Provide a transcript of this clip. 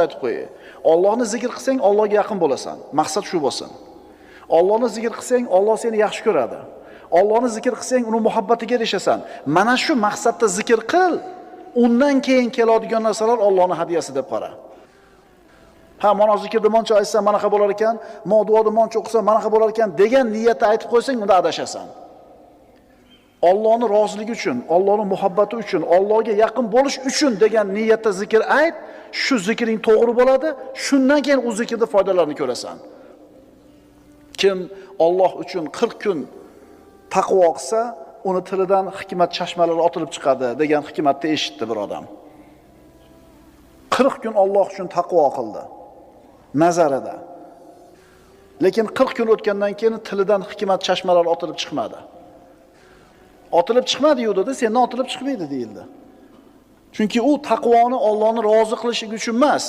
aytib qo'yay. Allohni zikr qilsang, Allohga yaqin bo'lasan. Maqsad shu bo'lsin. Allohni zikr qilsang, Alloh seni yaxshi ko'radi. Allohni zikr qilsang, uni muhabbatiga erishasan. Mana shu maqsadda zikr qil. Undan keyin keladigan narsalar Allohning hadiyasi deb qara. Ha, mana zikrni moncha aytsam, mana bo'lar ekan, mo duoda moncha o'qisam, mana bo'lar ekan degan niyatda aytib qo'ysang, unda adashasan. Allohning roziligi uchun, Allohning muhabbati uchun, Allohga yaqin bo'lish uchun degan niyatda zikr ayt, shu zikring to'g'ri bo'ladi, shundan keyin u zikrning foydalarini ko'rasan. Kim Alloh uchun 40 kun taqvo qilsa, uni tilidan hikmat chashmalari otilib chiqadi degan hikmatni eshitdi bir odam. 40 kun Alloh uchun taqvo qildi nazarida. Lekin 40 kun o'tgandan keyin tilidan hikmat chashmalari otilib chiqmadi. Otilib chiqmadi-yu dedi, sendan otilib chiqmaydi deyildi. Chunki u taqvoni Allohni rozi qilishi uchun emas,